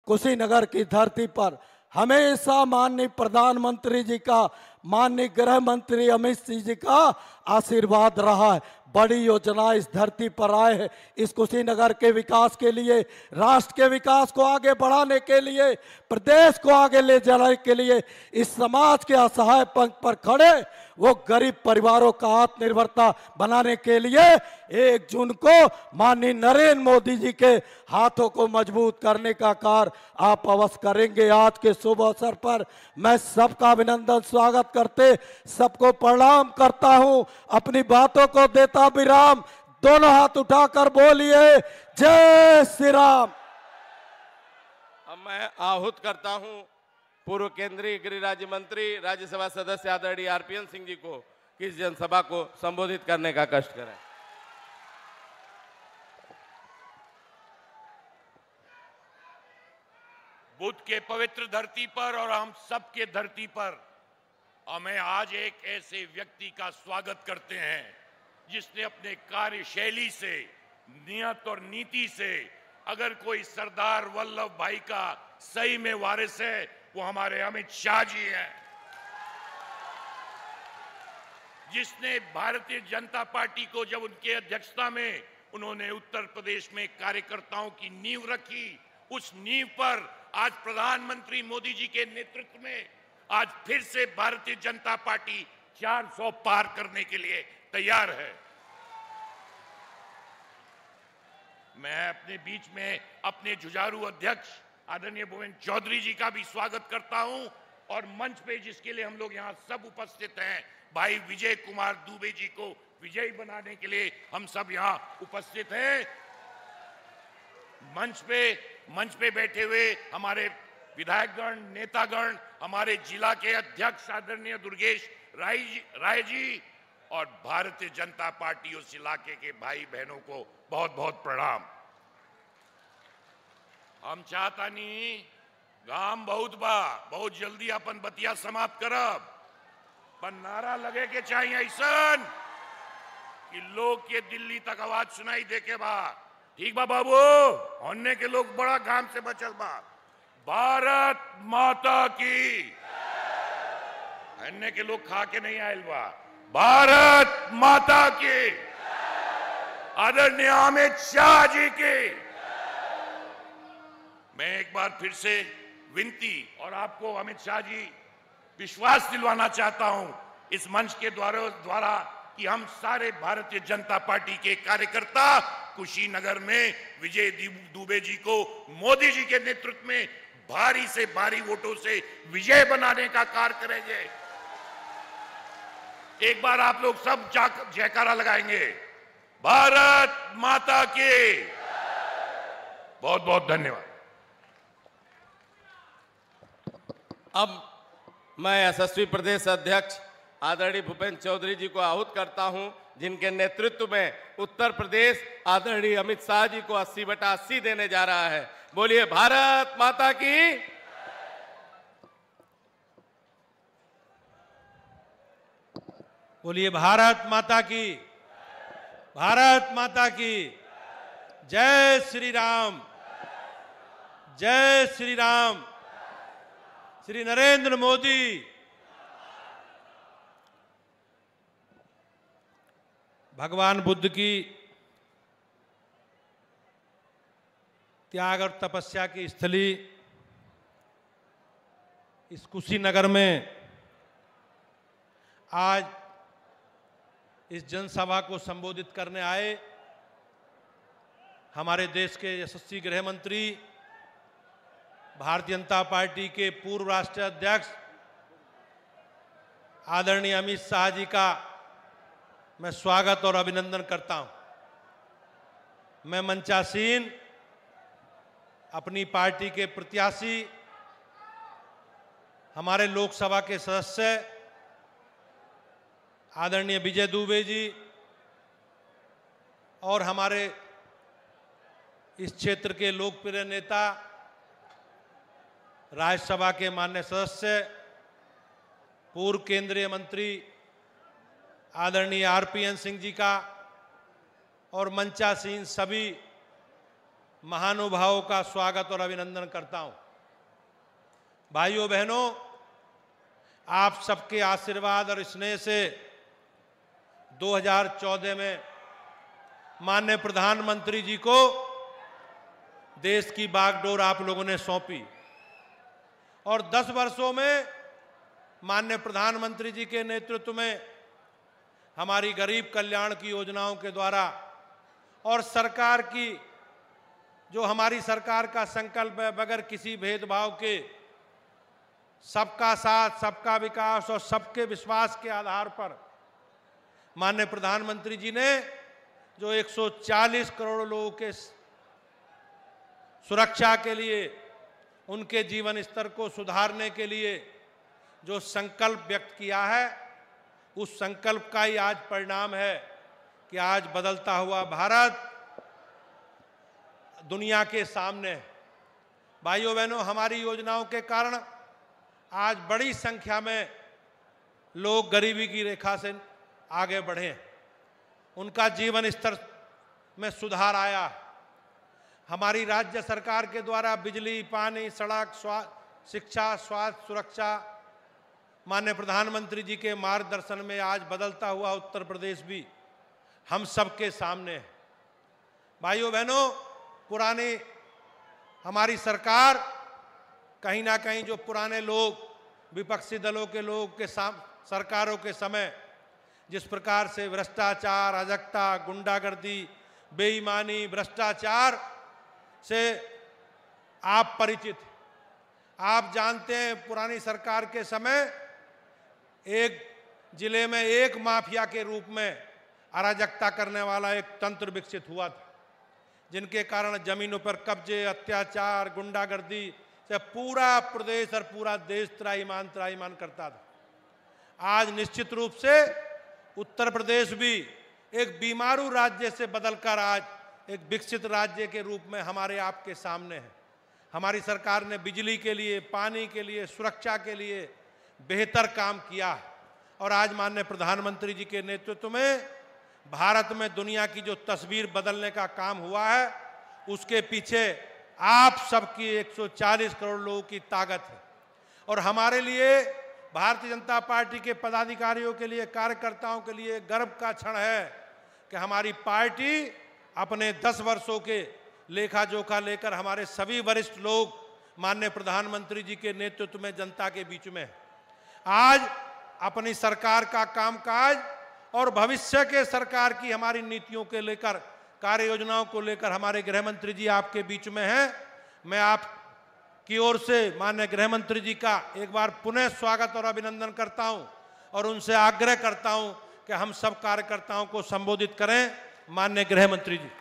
कुशीनगर की धरती पर हमेशा माननीय प्रधानमंत्री जी का, माननीय गृह मंत्री अमित शाह जी का आशीर्वाद रहा है। बड़ी योजना इस धरती पर आए हैं, इस कुशीनगर के विकास के लिए, राष्ट्र के विकास को आगे बढ़ाने के लिए, प्रदेश को आगे ले जाने के लिए, इस समाज के असहाय पंख पर खड़े वो गरीब परिवारों का आत्मनिर्भरता बनाने के लिए 1 जून को माननीय नरेंद्र मोदी जी के हाथों को मजबूत करने का कार्य आप अवश्य करेंगे। आज के शुभ अवसर पर मैं सबका अभिनंदन स्वागत करते सबको प्रणाम करता हूं। अपनी बातों को देता विराम, दोनों हाथ उठाकर बोलिए जय श्री राम। अब मैं आहूत करता हूं पूर्व केंद्रीय गृह राज्य मंत्री, राज्यसभा सदस्य आदरणीय आरपीएन सिंह जी को कि इस जनसभा को संबोधित करने का कष्ट करें। बुद्ध के पवित्र धरती पर और हम सबके धरती पर हमें आज एक ऐसे व्यक्ति का स्वागत करते हैं जिसने अपने कार्यशैली से, नियत और नीति से, अगर कोई सरदार वल्लभ भाई का सही में वारिस है वो हमारे अमित शाह जी हैं, जिसने भारतीय जनता पार्टी को जब उनके अध्यक्षता में उन्होंने उत्तर प्रदेश में कार्यकर्ताओं की नींव रखी, उस नींव पर आज प्रधानमंत्री मोदी जी के नेतृत्व में आज फिर से भारतीय जनता पार्टी 400 पार करने के लिए तैयार है। मैं अपने बीच में अपने जुझारू अध्यक्ष आदरणीय भूपेंद्र चौधरी जी का भी स्वागत करता हूं और मंच पे जिसके लिए हम लोग यहां सब उपस्थित हैं, भाई विजय कुमार दुबे जी को विजयी बनाने के लिए हम सब यहां उपस्थित हैं। मंच पे बैठे हुए हमारे विधायकगण, नेतागण, हमारे जिला के अध्यक्ष आदरणीय दुर्गेश राय जी और भारतीय जनता पार्टी उस इलाके के भाई बहनों को बहुत बहुत प्रणाम। हम चाहता नहीं गाम बहुत बा, बहुत जल्दी अपन बतिया समाप्त करब, पर नारा लगे के चाहिए ऐसा कि लोग के दिल्ली तक आवाज सुनाई दे के बा। ठीक बा बाबू, होने के लोग बड़ा गाम से बचल बा। भारत माता की, अन्य के लोग खा के नहीं आयल बा। भारत माता की, आदरणीय अमित शाह जी की। मैं एक बार फिर से विनती और आपको अमित शाह जी विश्वास दिलवाना चाहता हूं इस मंच के द्वारा कि हम सारे भारतीय जनता पार्टी के कार्यकर्ता कुशीनगर में विजय दुबे जी को मोदी जी के नेतृत्व में भारी से भारी वोटों से विजय बनाने का कार्य करेंगे। एक बार आप लोग सब जयकारा लगाएंगे, भारत माता की। बहुत बहुत धन्यवाद। अब मैं यशस्वी प्रदेश अध्यक्ष आदरणीय भूपेंद्र चौधरी जी को आहूत करता हूं, जिनके नेतृत्व में उत्तर प्रदेश आदरणीय अमित शाह जी को 80/80 देने जा रहा है। बोलिए भारत माता की। बोलिए भारत माता की। भारत माता की। जय श्री राम। जय श्री राम। श्री नरेंद्र मोदी। भगवान बुद्ध की त्याग और तपस्या की स्थली इस कुशीनगर में आज इस जनसभा को संबोधित करने आए हमारे देश के यशस्वी गृह मंत्री, भारतीय जनता पार्टी के पूर्व राष्ट्रीय अध्यक्ष आदरणीय अमित शाह जी का मैं स्वागत और अभिनंदन करता हूं। मैं मंचासीन अपनी पार्टी के प्रत्याशी, हमारे लोकसभा के सदस्य आदरणीय विजय दुबे जी और हमारे इस क्षेत्र के लोकप्रिय नेता, राज्यसभा के माननीय सदस्य, पूर्व केंद्रीय मंत्री आदरणीय आरपीएन सिंह जी का और मंचासीन सभी महानुभावों का स्वागत और अभिनंदन करता हूं। भाइयों बहनों, आप सबके आशीर्वाद और स्नेह से 2014 में माननीय प्रधानमंत्री जी को देश की बागडोर आप लोगों ने सौंपी और 10 वर्षों में माननीय प्रधानमंत्री जी के नेतृत्व में हमारी गरीब कल्याण की योजनाओं के द्वारा और सरकार की जो हमारी सरकार का संकल्प है, बगैर किसी भेदभाव के सबका साथ, सबका विकास और सबके विश्वास के आधार पर माननीय प्रधानमंत्री जी ने जो 140 करोड़ लोगों के सुरक्षा के लिए, उनके जीवन स्तर को सुधारने के लिए जो संकल्प व्यक्त किया है, उस संकल्प का ही आज परिणाम है कि आज बदलता हुआ भारत दुनिया के सामने है। भाइयों बहनों, हमारी योजनाओं के कारण आज बड़ी संख्या में लोग गरीबी की रेखा से आगे बढ़े हैं, उनका जीवन स्तर में सुधार आया। हमारी राज्य सरकार के द्वारा बिजली, पानी, सड़क, शिक्षा, स्वास्थ्य, सुरक्षा, माननीय प्रधानमंत्री जी के मार्गदर्शन में आज बदलता हुआ उत्तर प्रदेश भी हम सबके सामने है। भाइयों बहनों, पुरानी हमारी सरकार कहीं ना कहीं जो पुराने लोग, विपक्षी दलों के लोग के सरकारों के समय जिस प्रकार से भ्रष्टाचार, अराजकता, गुंडागर्दी, बेईमानी, भ्रष्टाचार से आप परिचित, आप जानते हैं पुरानी सरकार के समय एक जिले में एक माफिया के रूप में अराजकता करने वाला एक तंत्र विकसित हुआ था, जिनके कारण जमीनों पर कब्जे, अत्याचार, गुंडागर्दी से पूरा प्रदेश और पूरा देश त्राहिमाम करता था। आज निश्चित रूप से उत्तर प्रदेश भी एक बीमारू राज्य से बदलकर आज एक विकसित राज्य के रूप में हमारे आपके सामने है। हमारी सरकार ने बिजली के लिए, पानी के लिए, सुरक्षा के लिए बेहतर काम किया है और आज माननीय प्रधानमंत्री जी के नेतृत्व में भारत में दुनिया की जो तस्वीर बदलने का काम हुआ है, उसके पीछे आप सबकी 140 करोड़ लोगों की ताकत है। और हमारे लिए, भारतीय जनता पार्टी के पदाधिकारियों के लिए, कार्यकर्ताओं के लिए गर्व का क्षण है कि हमारी पार्टी अपने 10 वर्षों के लेखा जोखा लेकर हमारे सभी वरिष्ठ लोग माननीय प्रधानमंत्री जी के नेतृत्व में जनता के बीच में आज अपनी सरकार का कामकाज और भविष्य के सरकार की हमारी नीतियों के लेकर, कार्य योजनाओं को लेकर हमारे गृह मंत्री जी आपके बीच में हैं। मैं आप की ओर से माननीय गृह मंत्री जी का एक बार पुनः स्वागत और अभिनंदन करता हूं और उनसे आग्रह करता हूं कि हम सब कार्यकर्ताओं को संबोधित करें। माननीय गृह मंत्री जी।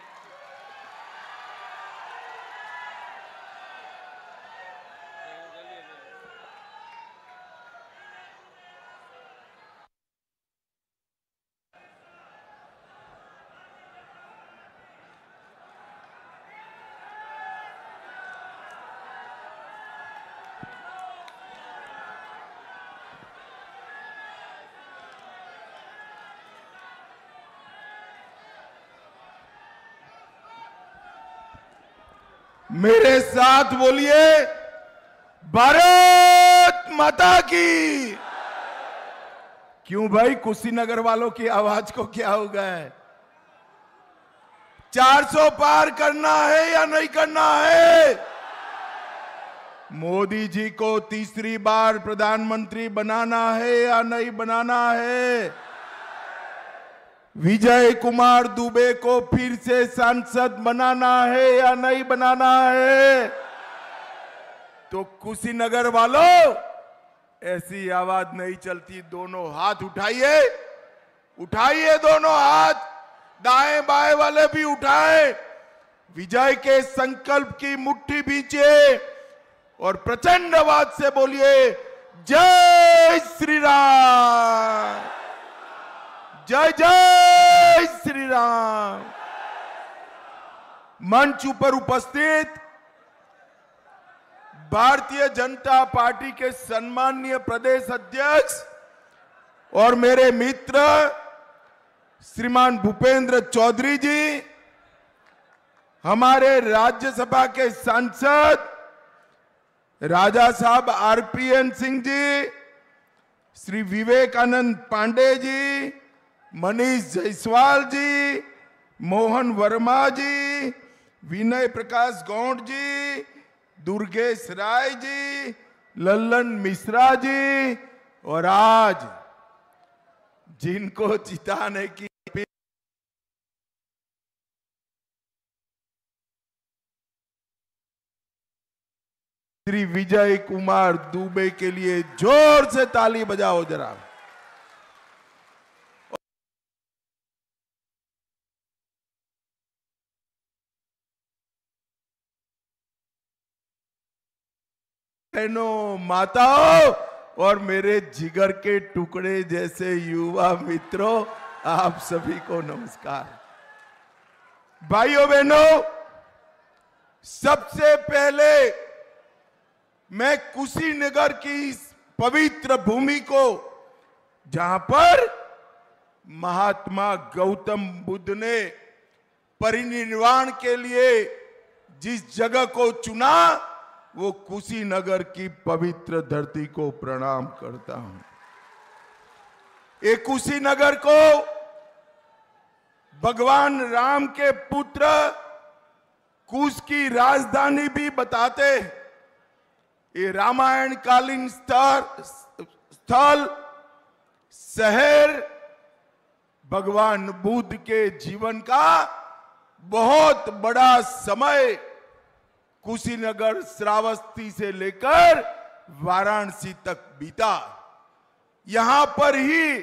मेरे साथ बोलिए, भारत माता की। क्यों भाई, कुशीनगर वालों की आवाज को क्या हो गया है? 400 पार करना है या नहीं करना है? मोदी जी को तीसरी बार प्रधानमंत्री बनाना है या नहीं बनाना है? विजय कुमार दुबे को फिर से सांसद बनाना है या नहीं बनाना है? तो कुशीनगर वालों, ऐसी आवाज नहीं चलती। दोनों हाथ उठाइए, उठाइए दोनों हाथ, दाएं बाएं वाले भी उठाएं। विजय के संकल्प की मुट्ठी भींचिए और प्रचंड आवाज से बोलिए, जय श्री राम, जय जय श्री राम। मंच पर उपस्थित भारतीय जनता पार्टी के सम्माननीय प्रदेश अध्यक्ष और मेरे मित्र श्रीमान भूपेंद्र चौधरी जी, हमारे राज्यसभा के सांसद राजा साहब आरपीएन सिंह जी, श्री विवेकानंद पांडे जी, मनीष जायसवाल जी, मोहन वर्मा जी, विनय प्रकाश गौड़ जी, दुर्गेश राय जी, लल्लन मिश्रा जी, और आज जिनको जिताने की श्री विजय कुमार दुबे के लिए जोर से ताली बजाओ जरा। बहनों, माताओं और मेरे जिगर के टुकड़े जैसे युवा मित्रों, आप सभी को नमस्कार। भाइयों बहनों, सबसे पहले मैं कुशीनगर की इस पवित्र भूमि को, जहां पर महात्मा गौतम बुद्ध ने परिनिर्वाण के लिए जिस जगह को चुना, वो कुशीनगर की पवित्र धरती को प्रणाम करता हूं। ये कुशीनगर को भगवान राम के पुत्र कुश की राजधानी भी बताते। ये रामायण कालीन स्थल शहर भगवान बुद्ध के जीवन का बहुत बड़ा समय कुशीनगर श्रावस्ती से लेकर वाराणसी तक बीता। यहां पर ही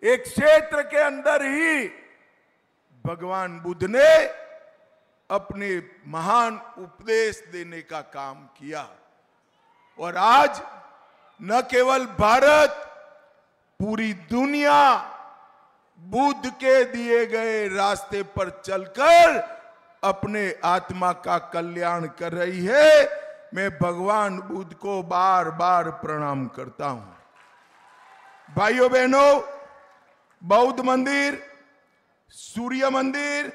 एक क्षेत्र के अंदर ही भगवान बुद्ध ने अपने महान उपदेश देने का काम किया। और आज न केवल भारत, पूरी दुनिया बुद्ध के दिए गए रास्ते पर चलकर अपने आत्मा का कल्याण कर रही है। मैं भगवान बुद्ध को बार बार प्रणाम करता हूं। भाइयों बहनों, बौद्ध मंदिर, सूर्य मंदिर,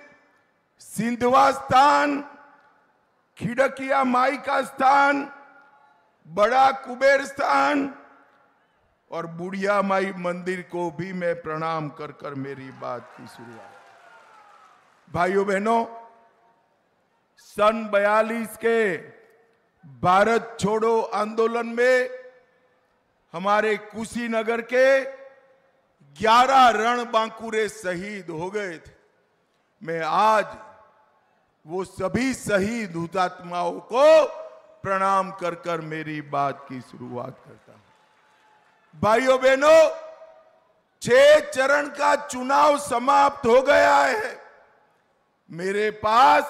सिंधवा स्थान, खिड़किया माई का स्थान, बड़ा कुबेर स्थान और बुढ़िया माई मंदिर को भी मैं प्रणाम कर कर मेरी बात की शुरुआत। भाइयों बहनों, सन 42 के भारत छोड़ो आंदोलन में हमारे कुशीनगर के 11 रणबांकुरे शहीद हो गए थे। मैं आज वो सभी शहीद हुतात्माओं को प्रणाम कर कर मेरी बात की शुरुआत करता हूं। भाइयों बहनों, 6 चरण का चुनाव समाप्त हो गया है। मेरे पास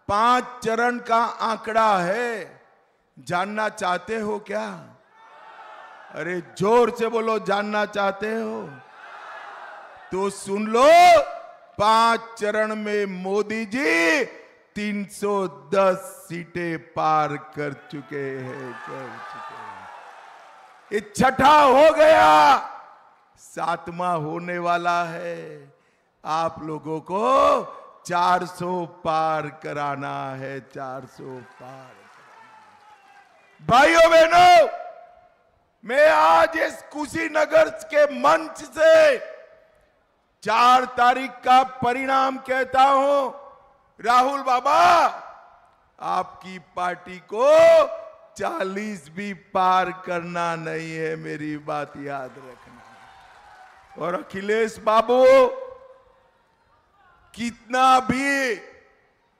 5 चरण का आंकड़ा है। जानना चाहते हो क्या? अरे जोर से बोलो, जानना चाहते हो तो सुन लो। 5 चरण में मोदी जी 310 सीटें पार कर चुके हैं। ये छठा हो गया, 7वां होने वाला है। आप लोगों को 400 पार कराना है, 400 पार कराना। भाइयों बहनों, मैं आज इस कुशीनगर के मंच से 4 तारीख का परिणाम कहता हूं। राहुल बाबा, आपकी पार्टी को 40 भी पार करना नहीं है, मेरी बात याद रखना। और अखिलेश बाबू, कितना भी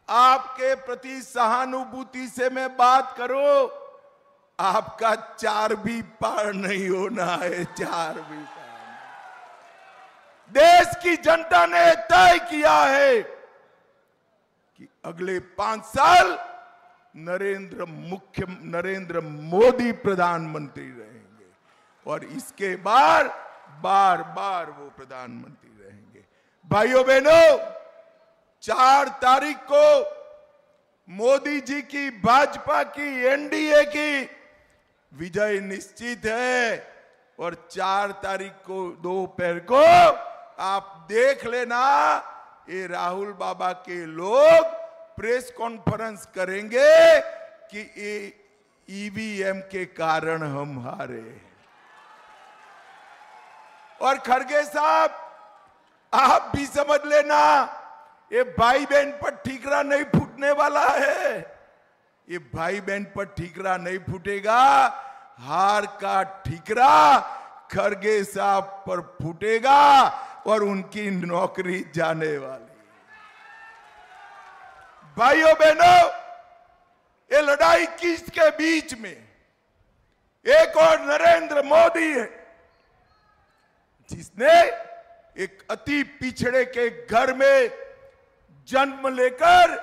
आपके प्रति सहानुभूति से मैं बात करूं, आपका 4 भी पार नहीं होना है, 4 भी पार। देश की जनता ने तय किया है कि अगले 5 साल नरेंद्र मोदी प्रधानमंत्री रहेंगे और इसके बार बार वो प्रधानमंत्री रहेंगे। भाइयों बहनों, 4 तारीख को मोदी जी की भाजपा की एनडीए की विजय निश्चित है। और 4 तारीख को दोपहर को आप देख लेना, ये राहुल बाबा के लोग प्रेस कॉन्फ्रेंस करेंगे कि ईवीएम के कारण हम हारे। और खड़गे साहब, आप भी समझ लेना, ये भाई बहन पर ठीकरा नहीं फूटने वाला है। ये भाई बहन पर ठीकरा नहीं फूटेगा, हार का ठीकरा खड़गे साहब पर फूटेगा और उनकी नौकरी जाने वाली। भाइयों बहनों, ये लड़ाई किसके बीच में? एक और नरेंद्र मोदी है, जिसने एक अति पिछड़े के घर में जन्म लेकर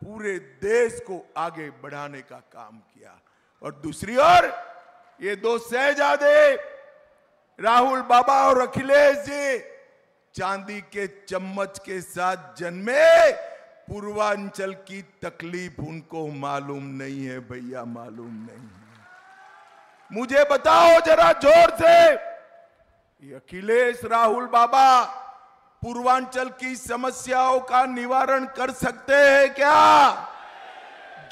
पूरे देश को आगे बढ़ाने का काम किया। और दूसरी ओर ये दो शहजादे राहुल बाबा और अखिलेश जी चांदी के चम्मच के साथ जन्मे। पूर्वांचल की तकलीफ उनको मालूम नहीं है भैया, मालूम नहीं है। मुझे बताओ जरा जोर से, ये अखिलेश राहुल बाबा पूर्वांचल की समस्याओं का निवारण कर सकते हैं क्या?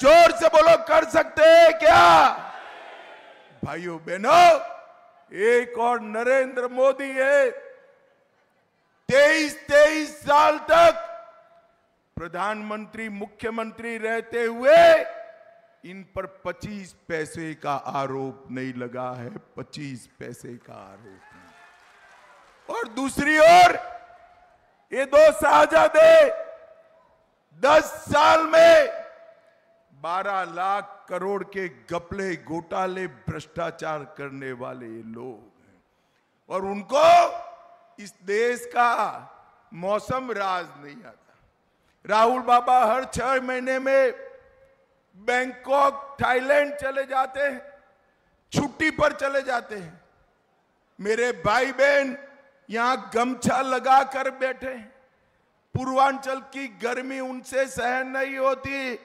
जोर से बोलो, कर सकते हैं क्या? भाइयों बहनों, एक और नरेंद्र मोदी है, 23 साल तक प्रधानमंत्री मुख्यमंत्री रहते हुए इन पर 25 पैसे का आरोप नहीं लगा है, 25 पैसे का आरोप नहीं। और दूसरी ओर ये दो शहजादे 10 साल में 12 लाख करोड़ के घपले घोटाले भ्रष्टाचार करने वाले लोग हैं। और उनको इस देश का मौसम राज नहीं आता। राहुल बाबा हर 6 महीने में बैंकॉक थाईलैंड चले जाते हैं, छुट्टी पर चले जाते हैं। मेरे भाई बहन यहां गमछा लगा कर बैठे हैं। पूर्वांचल की गर्मी उनसे सहन नहीं होती,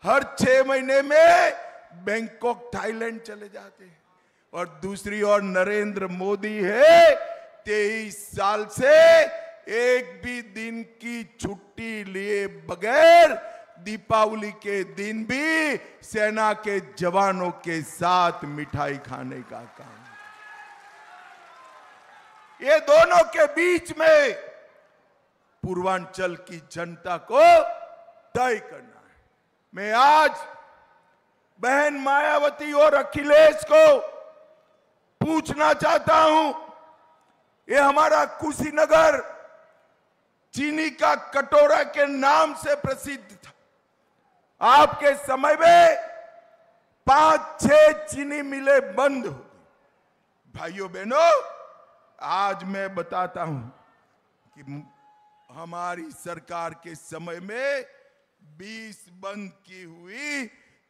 हर 6 महीने में बैंकॉक थाईलैंड चले जाते हैं। और दूसरी ओर नरेंद्र मोदी है, 23 साल से एक भी दिन की छुट्टी लिए बगैर दीपावली के दिन भी सेना के जवानों के साथ मिठाई खाने का काम। ये दोनों के बीच में पूर्वांचल की जनता को तय करना है। मैं आज बहन मायावती और अखिलेश को पूछना चाहता हूं, ये हमारा कुशीनगर चीनी का कटोरा के नाम से प्रसिद्ध था। आपके समय में 5-6 चीनी मिलें बंद हो गई। भाइयों बहनों, आज मैं बताता हूं कि हमारी सरकार के समय में 20 बंद की हुई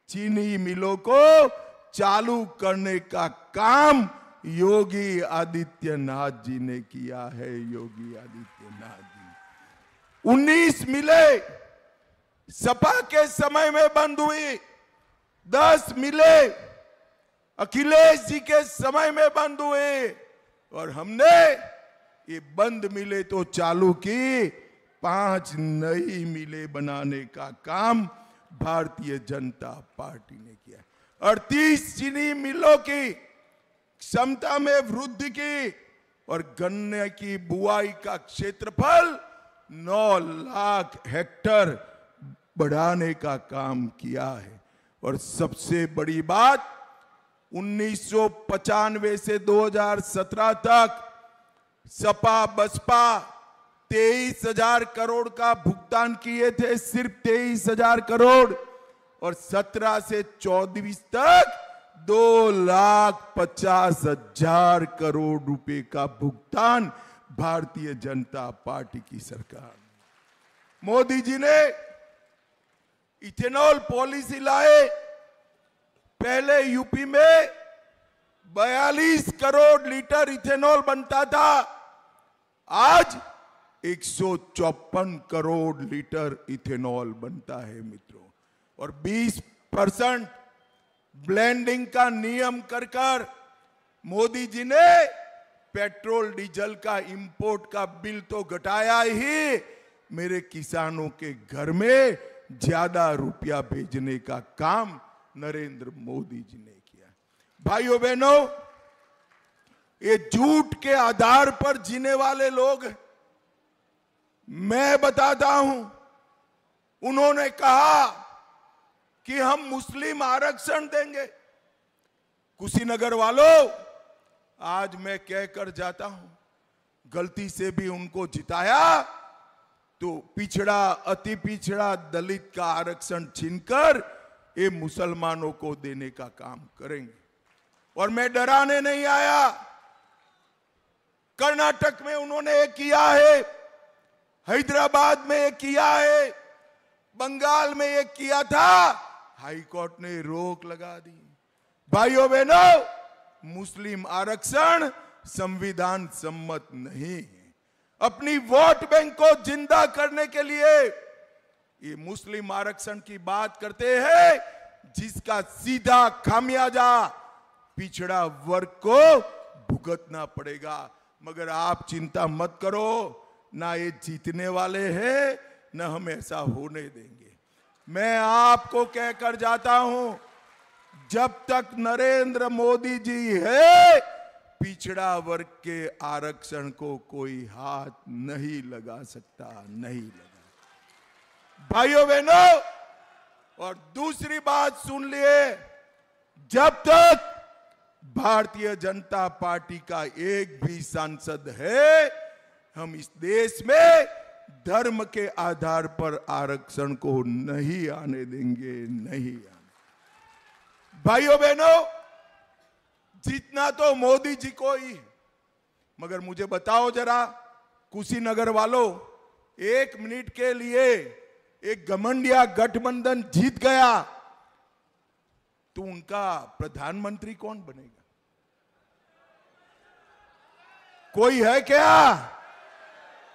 चीनी मिलों को चालू करने का काम योगी आदित्यनाथ जी ने किया है। योगी आदित्यनाथ जी 19 मिलें सपा के समय में बंद हुई, 10 मिलें अखिलेश जी के समय में बंद हुए, और हमने ये बंद मिले तो चालू की, 5 नई मिलें बनाने का काम भारतीय जनता पार्टी ने किया। 38 चीनी मिलों की क्षमता में वृद्धि की और गन्ने की बुआई का क्षेत्रफल 9 लाख हेक्टेयर बढ़ाने का काम किया है। और सबसे बड़ी बात, 1995 से 2017 तक सपा बसपा 23,000 करोड़ का भुगतान किए थे, सिर्फ 23,000 करोड़, और 17 से 24 तक 2,50,000 करोड़ रुपए का भुगतान भारतीय जनता पार्टी की सरकार। मोदी जी ने इथेनॉल पॉलिसी लाए। पहले यूपी में 42 करोड़ लीटर इथेनॉल बनता था, आज 154 करोड़ लीटर इथेनॉल बनता है मित्रों। और 20% ब्लेंडिंग का नियम कर मोदी जी ने पेट्रोल डीजल का इंपोर्ट का बिल तो घटाया ही, मेरे किसानों के घर में ज्यादा रुपया भेजने का काम नरेंद्र मोदी जी ने किया। भाइयों बहनों, ये झूठ के आधार पर जीने वाले लोग हैं। मैं बताता हूं, उन्होंने कहा कि हम मुस्लिम आरक्षण देंगे। कुशीनगर वालों, आज मैं कहकर जाता हूं, गलती से भी उनको जिताया तो पिछड़ा, अति पिछड़ा दलित का आरक्षण छीनकर ये मुसलमानों को देने का काम करेंगे। और मैं डराने नहीं आया। कर्नाटक में उन्होंने ये किया है, हैदराबाद में ये किया है, बंगाल में ये किया था, हाई कोर्ट ने रोक लगा दी। भाइयों बहनों, मुस्लिम आरक्षण संविधान सम्मत नहीं है। अपनी वोट बैंक को जिंदा करने के लिए ये मुस्लिम आरक्षण की बात करते हैं, जिसका सीधा खामियाजा पिछड़ा वर्ग को भुगतना पड़ेगा। मगर आप चिंता मत करो, ना ये जीतने वाले हैं, ना हम ऐसा होने देंगे। मैं आपको कहकर जाता हूं, जब तक नरेंद्र मोदी जी है, पिछड़ा वर्ग के आरक्षण को कोई हाथ नहीं लगा सकता, नहीं लगा। भाइयों बहनों, और दूसरी बात सुन लिए, जब तक भारतीय जनता पार्टी का एक भी सांसद है, हम इस देश में धर्म के आधार पर आरक्षण को नहीं आने देंगे, नहीं आने। भाइयों बहनों, जीतना तो मोदी जी को ही, मगर मुझे बताओ जरा, कुशीनगर वालों, 1 मिनट के लिए एक घमंडिया गठबंधन जीत गया तो उनका प्रधानमंत्री कौन बनेगा? कोई है क्या?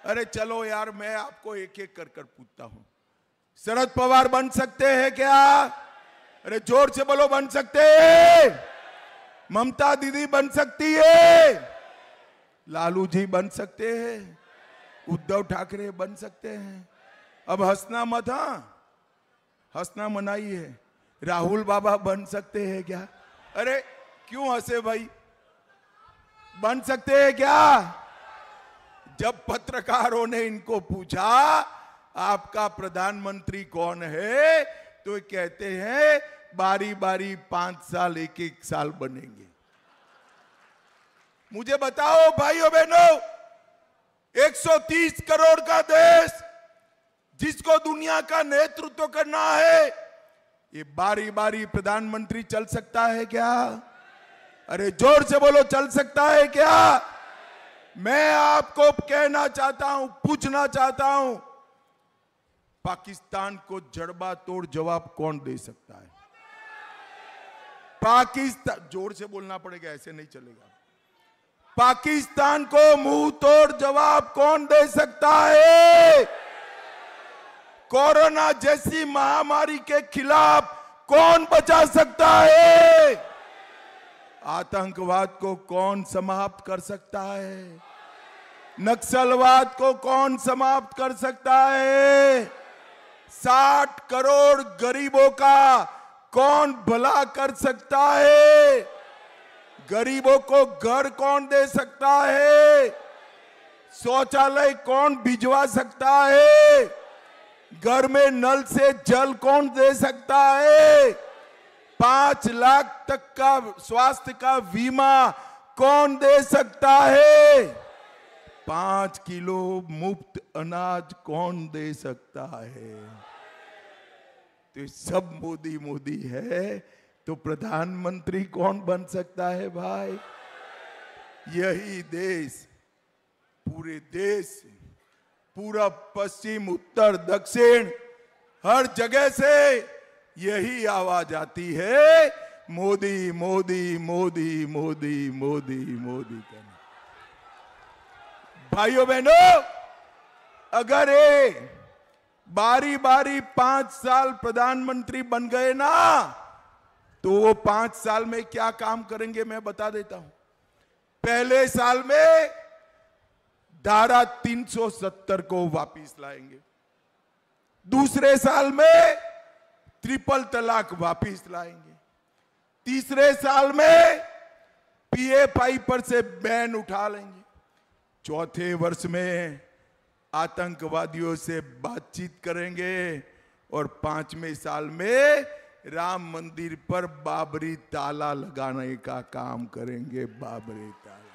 अरे चलो यार, मैं आपको एक एक कर पूछता हूं। शरद पवार बन सकते हैं क्या? अरे जोर से बोलो, बन सकते हैं? ममता दीदी बन सकती है? लालू जी बन सकते हैं? उद्धव ठाकरे बन सकते हैं? अब हंसना मत, हाँ, हंसना मनाई है। राहुल बाबा बन सकते हैं क्या? अरे क्यों हंसे भाई? बन सकते हैं क्या? जब पत्रकारों ने इनको पूछा आपका प्रधानमंत्री कौन है, तो कहते हैं बारी बारी 5 साल, 1-1 साल बनेंगे। मुझे बताओ भाइयों बहनों, 130 करोड़ का देश जिसको दुनिया का नेतृत्व करना है, ये बारी बारी प्रधानमंत्री चल सकता है क्या? अरे जोर से बोलो, चल सकता है क्या? मैं आपको कहना चाहता हूं, पूछना चाहता हूं, पाकिस्तान को जड़बा तोड़ जवाब कौन दे सकता है? पाकिस्तान, जोर से बोलना पड़ेगा, ऐसे नहीं चलेगा। पाकिस्तान को मुंह तोड़ जवाब कौन दे सकता है? कोरोना जैसी महामारी के खिलाफ कौन बचा सकता है? आतंकवाद को कौन समाप्त कर सकता है? नक्सलवाद को कौन समाप्त कर सकता है? 60 करोड़ गरीबों का कौन भला कर सकता है? गरीबों को घर कौन दे सकता है? शौचालय कौन भिजवा सकता है? घर में नल से जल कौन दे सकता है? 5 लाख तक का स्वास्थ्य का बीमा कौन दे सकता है? 5 किलो मुफ्त अनाज कौन दे सकता है? तो सब मोदी मोदी है, तो प्रधानमंत्री कौन बन सकता है भाई? यही देश, पूरे देश, पूरब, पश्चिम, उत्तर, दक्षिण, हर जगह से यही आवाज आती है, मोदी मोदी मोदी मोदी मोदी मोदी करना। भाइयों बहनों, अगर ये बारी बारी 5 साल प्रधानमंत्री बन गए ना, तो वो 5 साल में क्या काम करेंगे मैं बता देता हूं। पहले साल में धारा 370 को वापिस लाएंगे। दूसरे साल में ट्रिपल तलाक वापिस लाएंगे, तीसरे साल में पीएफआई पर से बैन उठा लेंगे, चौथे वर्ष में आतंकवादियों से बातचीत करेंगे और पांचवें साल में राम मंदिर पर बाबरी ताला लगाने का काम करेंगे। बाबरी ताला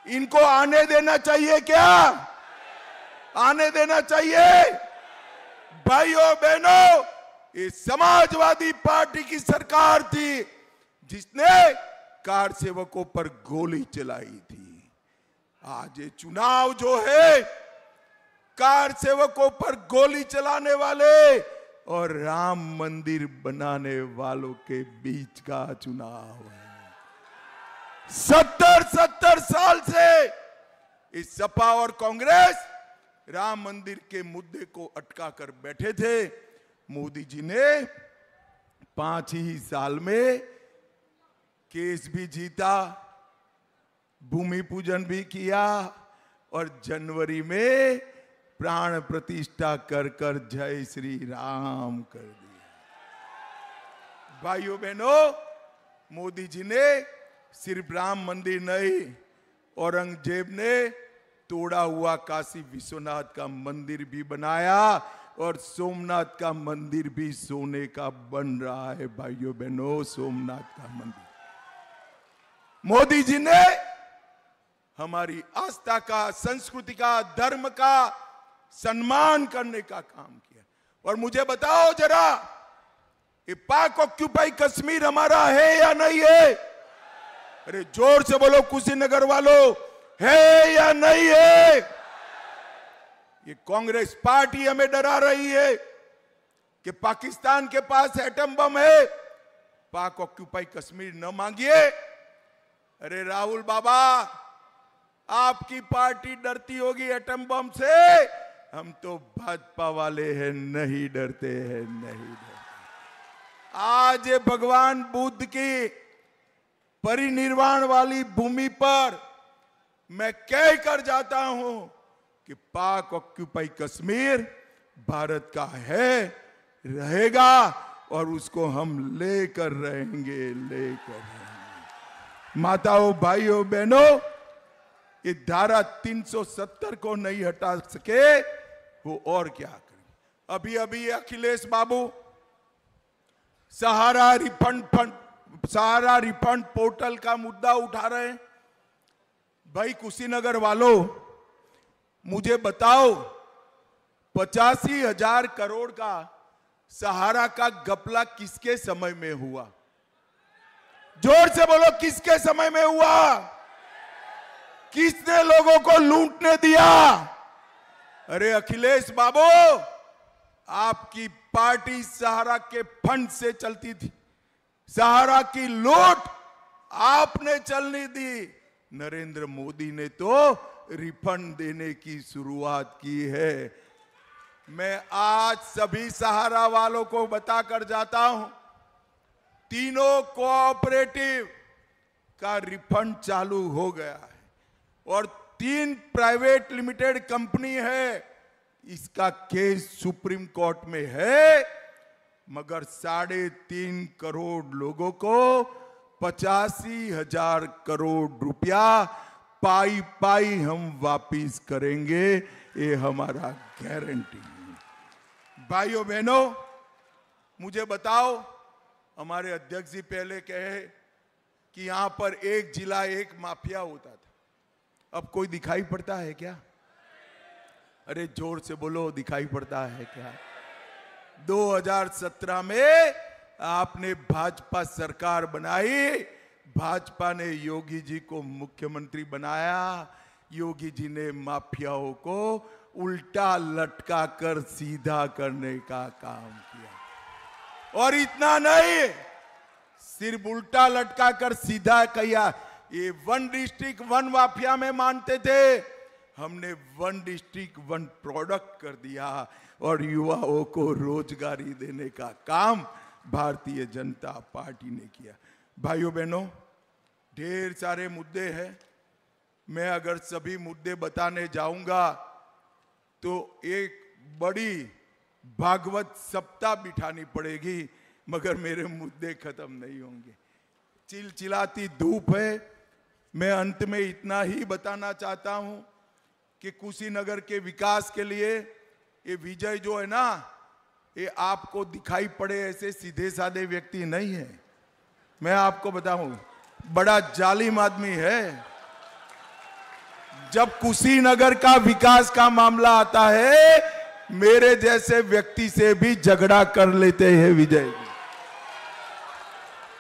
इनको आने देना चाहिए क्या? आने देना चाहिए? भाइयों बहनों, ये समाजवादी पार्टी की सरकार थी जिसने कार सेवकों पर गोली चलाई थी। आज ये चुनाव जो है कार सेवकों पर गोली चलाने वाले और राम मंदिर बनाने वालों के बीच का चुनाव है। 70 साल से इस सपा और कांग्रेस राम मंदिर के मुद्दे को अटका कर बैठे थे। मोदी जी ने 5 ही साल में केस भी जीता, भूमि पूजन भी किया और जनवरी में प्राण प्रतिष्ठा कर कर जय श्री राम कर दिया। भाइयों बहनों, मोदी जी ने सिर्फ राम मंदिर नहीं, औरंगजेब ने तोड़ा हुआ काशी विश्वनाथ का मंदिर भी बनाया और सोमनाथ का मंदिर भी सोने का बन रहा है। भाइयों बहनों, सोमनाथ का मंदिर मोदी जी ने हमारी आस्था का, संस्कृति का, धर्म का सम्मान करने का काम किया। और मुझे बताओ जरा, ये पाक ऑक्यूपाई कश्मीर हमारा है या नहीं है? अरे जोर से बोलो कुशीनगर वालों, है या नहीं है? ये कांग्रेस पार्टी हमें डरा रही है कि पाकिस्तान के पास एटम बम है, पाक ऑक्यूपाई कश्मीर न मांगिए। अरे राहुल बाबा, आपकी पार्टी डरती होगी एटम बम से, हम तो भाजपा वाले हैं, नहीं डरते हैं, नहीं डरते। आज भगवान बुद्ध की परिनिर्वाण वाली भूमि पर मैं कह कर जाता हूं कि पाक ऑक्यूपाई कश्मीर भारत का है, रहेगा और उसको हम लेकर रहेंगे, लेकर रहेंगे। माताओं, भाइयों, बहनों, ये धारा 370 को नहीं हटा सके वो और क्या करें। अभी अभी अखिलेश बाबू सहारा रिफंड पोर्टल का मुद्दा उठा रहे हैं। भाई कुशीनगर वालों, मुझे बताओ, 85,000 करोड़ का सहारा का घपला किसके समय में हुआ? जोर से बोलो, किसके समय में हुआ? किसने लोगों को लूटने दिया? अरे अखिलेश बाबू, आपकी पार्टी सहारा के फंड से चलती थी, सहारा की लूट आपने चलने दी। नरेंद्र मोदी ने तो रिफंड देने की शुरुआत की है। मैं आज सभी सहारा वालों को बताकर जाता हूं, तीनों कोऑपरेटिव का रिफंड चालू हो गया है और 3 प्राइवेट लिमिटेड कंपनी है, इसका केस सुप्रीम कोर्ट में है, मगर 3.5 करोड़ लोगों को 85,000 करोड़ रुपया पाई पाई हम वापिस करेंगे, ये हमारा गारंटी है। भाइयों बहनों, मुझे बताओ, हमारे अध्यक्ष जी पहले कहे कि यहां पर एक जिला एक माफिया होता था, अब कोई दिखाई पड़ता है क्या? अरे जोर से बोलो, दिखाई पड़ता है क्या? 2017 में आपने भाजपा सरकार बनाई, भाजपा ने योगी जी को मुख्यमंत्री बनाया, योगी जी ने माफियाओं को उल्टा लटका कर सीधा करने का काम किया। और इतना नहीं, सिर्फ उल्टा लटका कर सीधा किया, ये 1 डिस्ट्रिक्ट 1 माफिया में मानते थे, हमने 1 डिस्ट्रिक्ट 1 प्रोडक्ट कर दिया और युवाओं को रोजगारी देने का काम भारतीय जनता पार्टी ने किया। भाइयों बहनों, ढेर सारे मुद्दे हैं, मैं अगर सभी मुद्दे बताने जाऊंगा तो एक बड़ी भागवत सप्ताह बिठानी पड़ेगी, मगर मेरे मुद्दे खत्म नहीं होंगे। चिलचिलाती धूप है। मैं अंत में इतना ही बताना चाहता हूं कि कुशीनगर के विकास के लिए ये विजय जो है ना, ये आपको दिखाई पड़े ऐसे सीधे साधे व्यक्ति नहीं है। मैं आपको बताऊं, बड़ा जालिम आदमी है। जब कुशीनगर का विकास का मामला आता है, मेरे जैसे व्यक्ति से भी झगड़ा कर लेते हैं विजय जी।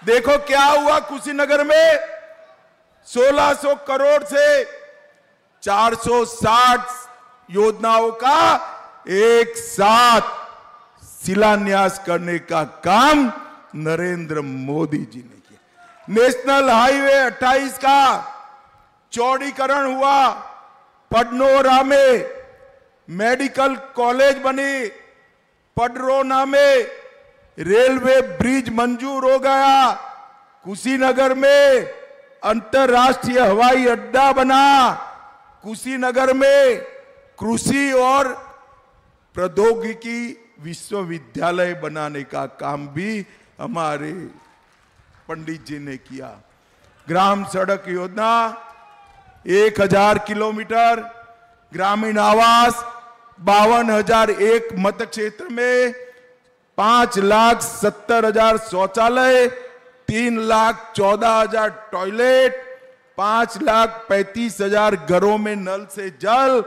देखो क्या हुआ कुशीनगर में, 1600 करोड़ से 460 योजनाओं का एक साथ शिलान्यास करने का काम नरेंद्र मोदी जी ने किया। नेशनल हाईवे 28 का चौड़ीकरण हुआ, पडनोरा में मेडिकल कॉलेज बनी, पडरोना में रेलवे ब्रिज मंजूर हो गया, कुशीनगर में अंतरराष्ट्रीय हवाई अड्डा बना, कुशीनगर में कृषि और प्रौद्योगिकी विश्वविद्यालय बनाने का काम भी हमारे पंडित जी ने किया। ग्राम सड़क योजना 1000 किलोमीटर, ग्रामीण आवास 52,001 मत क्षेत्र में 5,70,000 शौचालय, 3,14,000 टॉयलेट, 5,35,000 घरों में नल से जल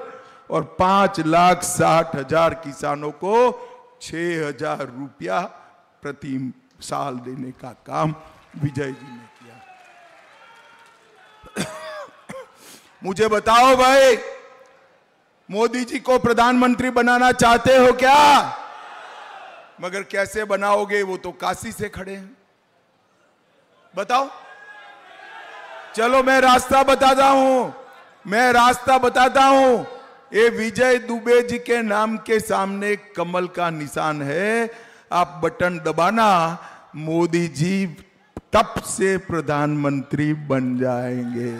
और 5,60,000 किसानों को 6,000 रुपया प्रति साल देने का काम विजय जी ने किया। मुझे बताओ भाई, मोदी जी को प्रधानमंत्री बनाना चाहते हो क्या? मगर कैसे बनाओगे, वो तो काशी से खड़े हैं। बताओ। चलो मैं रास्ता बताता हूं, ये विजय दुबे जी के नाम के सामने कमल का निशान है। आप बटन दबाना, मोदी जी टप से प्रधानमंत्री बन जाएंगे।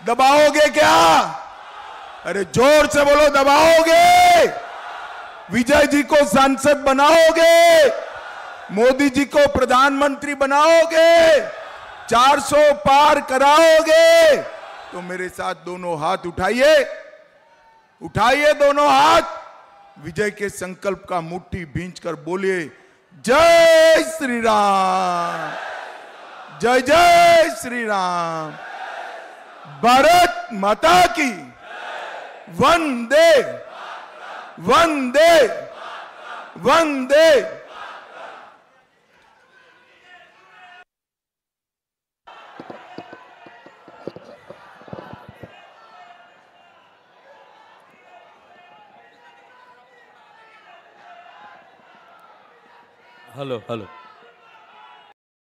दबाओगे क्या? अरे जोर से बोलो, दबाओगे? विजय जी को सांसद बनाओगे? मोदी जी को प्रधानमंत्री बनाओगे? 400 पार कराओगे? तो मेरे साथ दोनों हाथ उठाइए, उठाइए दोनों हाथ, विजय के संकल्प का मुट्ठी भींचकर बोलिए, जय श्री राम, जय जय श्री राम, भारत माता की, वंदे वंदे वंदे। Hello hello.